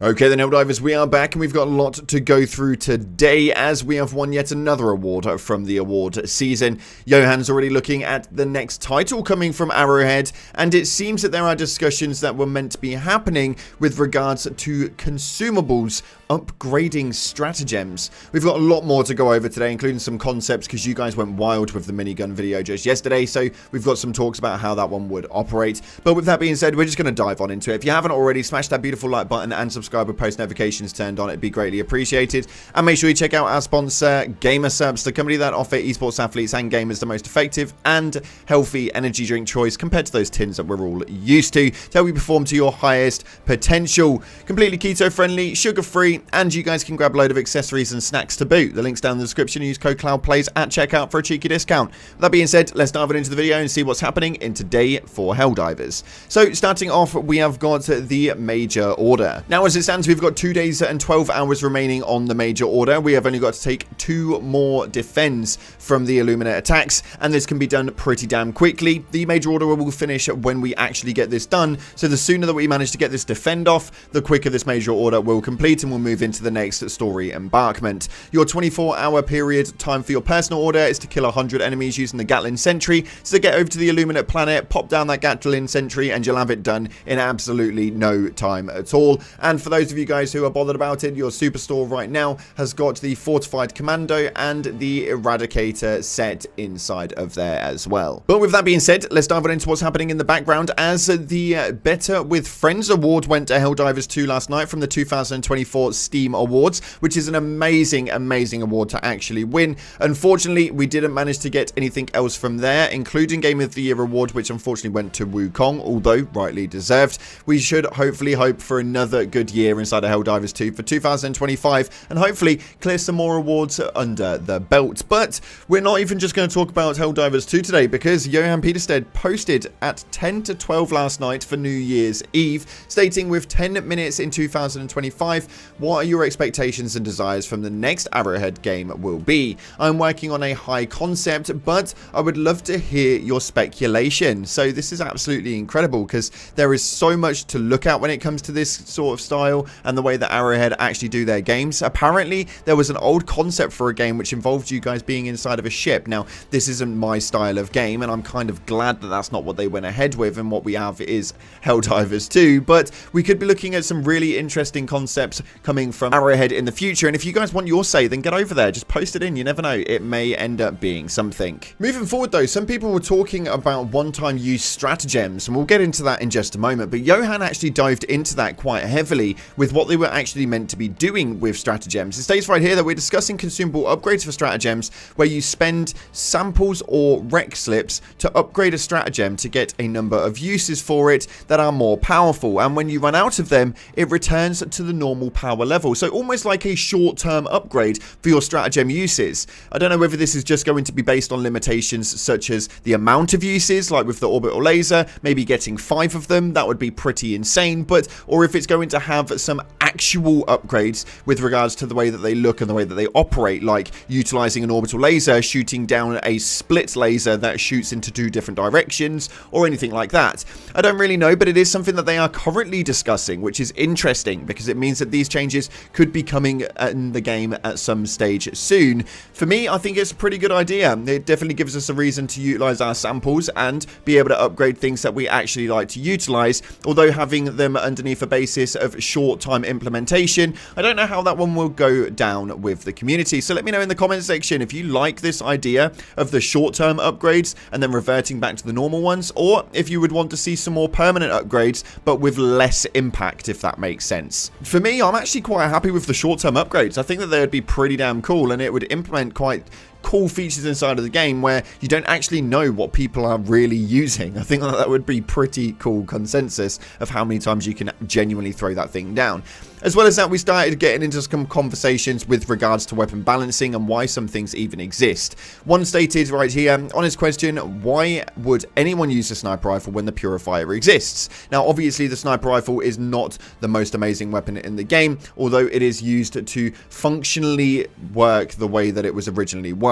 Okay then, Helldivers, we are back and we've got a lot to go through today as we have won yet another award from the award season. Johan's already looking at the next title coming from Arrowhead, and it seems that there are discussions that were meant to be happening with regards to consumables upgrading stratagems. We've got a lot more to go over today, including some concepts because you guys went wild with the minigun video just yesterday, so we've got some talks about how that one would operate. But with that being said, we're just going to dive on into it. If you haven't already, smash that beautiful like button and subscribe with post notifications turned on. It'd be greatly appreciated. And make sure you check out our sponsor, GamerSupps, the company that offer esports athletes and gamers the most effective and healthy energy drink choice compared to those tins that we're all used to help you perform to your highest potential. Completely keto friendly, sugar free, and you guys can grab a load of accessories and snacks to boot. The link's down in the description. Use code CloudPlays at checkout for a cheeky discount. With that being said, let's dive into the video and see what's happening in today for Helldivers. So starting off, we have got the major order. Now as it stands, we've got 2 days and 12 hours remaining on the major order. We have only got to take 2 more defends from the Illuminate attacks, and this can be done pretty damn quickly. The major order will finish when we actually get this done, so the sooner that we manage to get this defend off, the quicker this major order will complete, and we'll move into the next story embarkment. Your 24-hour period time for your personal order is to kill 100 enemies using the Gatling Sentry. So get over to the Illuminate planet, pop down that Gatling Sentry, and you'll have it done in absolutely no time at all. And for those of you guys who are bothered about it, your superstore right now has got the Fortified Commando and the Eradicator set inside of there as well. But with that being said, let's dive on into what's happening in the background as the Better with Friends award went to Helldivers 2 last night from the 2024 Steam Awards, which is an amazing award to actually win. Unfortunately, we didn't manage to get anything else from there, including Game of the Year award, which unfortunately went to Wukong, although rightly deserved. We should hopefully hope for another good year inside of Helldivers 2 for 2025 and hopefully clear some more awards under the belt. But we're not even just going to talk about Helldivers 2 today, because Johan Peterstedt posted at 10 to 12 last night for New Year's Eve, stating with 10 minutes in 2025, what are your expectations and desires from the next Arrowhead game will be? I'm working on a high concept, but I would love to hear your speculation. So this is absolutely incredible because there is so much to look at when it comes to this sort of style and the way that Arrowhead actually do their games. Apparently there was an old concept for a game which involved you guys being inside of a ship. Now this isn't my style of game, and I'm kind of glad that that's not what they went ahead with, and what we have is Helldivers 2, but we could be looking at some really interesting concepts coming from Arrowhead in the future. And if you guys want your say, then get over there, just post it in. You never know, it may end up being something. Moving forward though, some people were talking about one-time use stratagems, and we'll get into that in just a moment, but Johan actually dived into that quite heavily with what they were actually meant to be doing with stratagems. It states right here that we're discussing consumable upgrades for stratagems, where you spend samples or rec slips to upgrade a stratagem to get a number of uses for it that are more powerful, and when you run out of them, it returns to the normal power level. So almost like a short-term upgrade for your stratagem uses. I don't know whether this is just going to be based on limitations such as the amount of uses, like with the orbital laser, maybe getting 5 of them, that would be pretty insane, but or if it's going to have some actual upgrades with regards to the way that they look and the way that they operate, like utilizing an orbital laser, shooting down a split laser that shoots into 2 different directions, or anything like that. I don't really know, but it is something that they are currently discussing, which is interesting because it means that these changes could be coming in the game at some stage soon. For me, I think it's a pretty good idea. It definitely gives us a reason to utilize our samples and be able to upgrade things that we actually like to utilize, although having them underneath a basis of short-time implementation, I don't know how that one will go down with the community. So let me know in the comment section if you like this idea of the short-term upgrades and then reverting back to the normal ones, or if you would want to see some more permanent upgrades but with less impact, if that makes sense. For me, I'm actually quite happy with the short-term upgrades. I think that they would be pretty damn cool, and it would implement quite cool features inside of the game where you don't actually know what people are really using. I think that would be pretty cool consensus of how many times you can genuinely throw that thing down. As well as that, we started getting into some conversations with regards to weapon balancing and why some things even exist. One stated right here, honest question, why would anyone use a sniper rifle when the purifier exists? Now, obviously, the sniper rifle is not the most amazing weapon in the game, although it is used to functionally work the way that it was originally worked.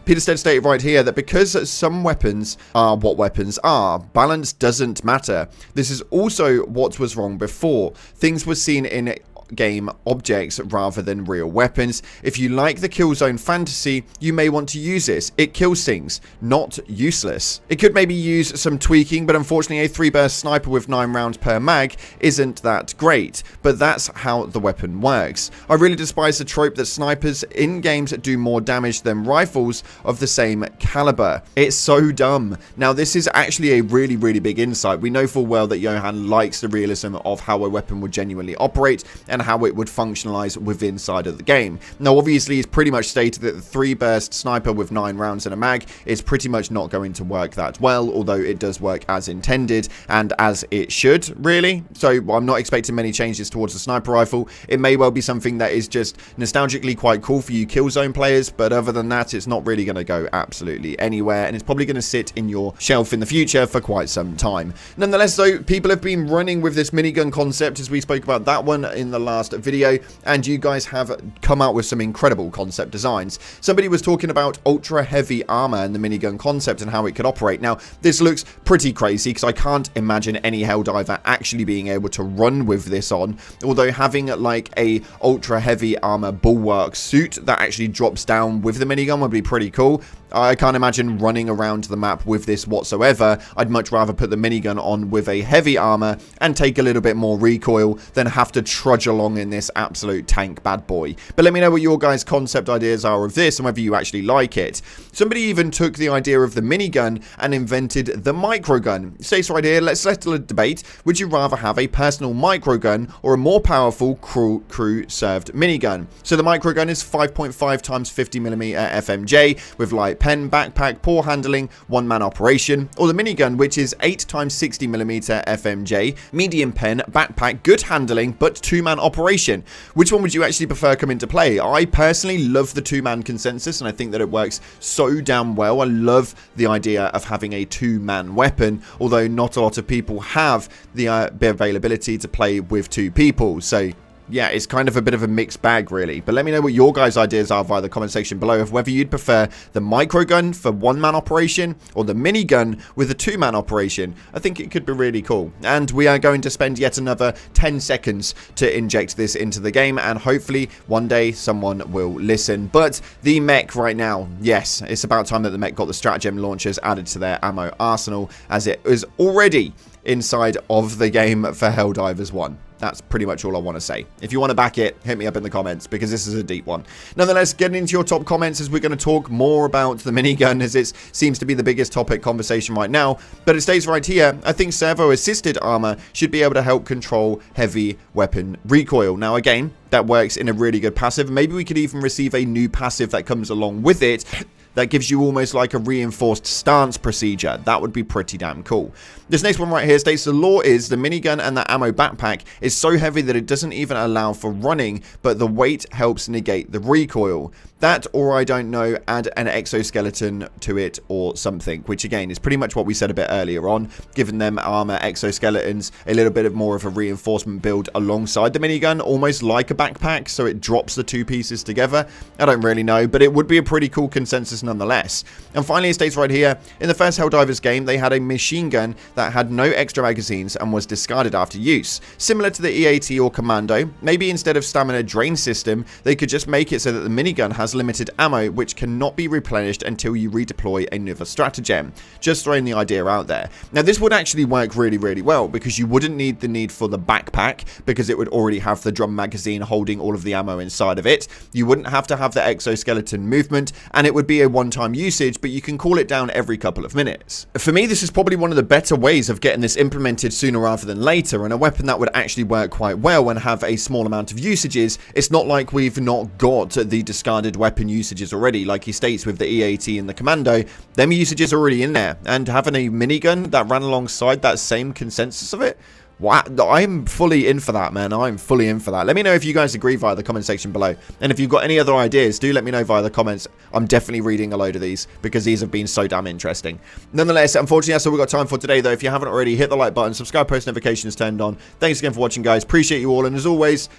Peterstedt stated right here that because some weapons are what weapons are, balance doesn't matter. This is also what was wrong before. Things were seen in in-game objects rather than real weapons. If you like the Killzone fantasy, you may want to use this. It kills things, not useless. It could maybe use some tweaking, but unfortunately a 3-burst sniper with 9 rounds per mag isn't that great, but that's how the weapon works. I really despise the trope that snipers in games do more damage than rifles of the same caliber. It's so dumb. Now this is actually a really big insight. We know full well that Johan likes the realism of how a weapon would genuinely operate and how it would functionalize within side of the game. Now obviously he's pretty much stated that the 3-burst sniper with 9 rounds in a mag is pretty much not going to work that well, although it does work as intended and as it should, really. So I'm not expecting many changes towards the sniper rifle. It may well be something that is just nostalgically quite cool for you Killzone players, but other than that, it's not really going to go absolutely anywhere, and it's probably going to sit in your shelf in the future for quite some time. Nonetheless, though, people have been running with this minigun concept, as we spoke about that one in the last video, and you guys have come out with some incredible concept designs. Somebody was talking about ultra heavy armor and the minigun concept and how it could operate. Now, this looks pretty crazy because I can't imagine any Helldiver actually being able to run with this on, although having like a ultra heavy armor bulwark suit that actually drops down with the minigun would be pretty cool. I can't imagine running around the map with this whatsoever. I'd much rather put the minigun on with a heavy armor and take a little bit more recoil than have to trudge along in this absolute tank bad boy. But let me know what your guys' concept ideas are of this and whether you actually like it. Somebody even took the idea of the minigun and invented the Microgun. It states right here, let's settle a debate. Would you rather have a personal Microgun or a more powerful crew-served minigun? So the Microgun is 5.5 times 50mm FMJ with light pen, backpack, poor handling, one-man operation, or the minigun, which is 8 times 60mm FMJ, medium pen, backpack, good handling, but 2-man operation. Which one would you actually prefer come into play? I personally love the 2-man consensus, and I think that it works so damn well. I love the idea of having a 2-man weapon, although not a lot of people have the availability to play with 2 people, so yeah, it's kind of a bit of a mixed bag, really. But let me know what your guys' ideas are via the comment section below of whether you'd prefer the Microgun for 1-man operation or the minigun with a 2-man operation. I think it could be really cool. And we are going to spend yet another 10 seconds to inject this into the game, and hopefully one day someone will listen. But the mech right now, yes, it's about time that the mech got the Stratagem launchers added to their ammo arsenal, as it is already inside of the game for Helldivers 1. That's pretty much all I want to say. If you want to back it, hit me up in the comments, because this is a deep one. Nonetheless, getting into your top comments as we're going to talk more about the minigun, as it seems to be the biggest topic conversation right now. But it states right here, I think servo-assisted armor should be able to help control heavy weapon recoil. Now, again, that works in a really good passive. Maybe we could even receive a new passive that comes along with it that gives you almost like a reinforced stance procedure. That would be pretty damn cool. This next one right here states the law is the minigun and the ammo backpack is so heavy that it doesn't even allow for running, but the weight helps negate the recoil. That, or I don't know, add an exoskeleton to it or something, which again is pretty much what we said a bit earlier on, giving them armor exoskeletons, a little bit of more of a reinforcement build alongside the minigun, almost like a backpack, so it drops the 2 pieces together. I don't really know, but it would be a pretty cool consensus nonetheless. And finally, it states right here, in the first Helldivers game, they had a machine gun that had no extra magazines and was discarded after use. Similar to the EAT or Commando, maybe instead of stamina drain system, they could just make it so that the minigun has limited ammo which cannot be replenished until you redeploy another stratagem. Just throwing the idea out there. Now this would actually work really well, because you wouldn't need the need for the backpack, because it would already have the drum magazine holding all of the ammo inside of it. You wouldn't have to have the exoskeleton movement, and it would be a one-time usage, but you can call it down every couple of minutes. For me, this is probably one of the better ways of getting this implemented sooner rather than later, and a weapon that would actually work quite well and have a small amount of usages. It's not like we've not got the discarded weapon usages already, like he states with the EAT and the Commando. Them usages are already in there, and having a minigun that ran alongside that same consensus of it, wow, I'm fully in for that, man. I'm fully in for that. Let me know if you guys agree via the comment section below. And if you've got any other ideas, do let me know via the comments. I'm definitely reading a load of these, because these have been so damn interesting. Nonetheless, unfortunately, that's all we've got time for today, though. If you haven't already, hit the like button, subscribe, post notifications turned on. Thanks again for watching, guys. Appreciate you all. And as always,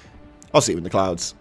I'll see you in the clouds.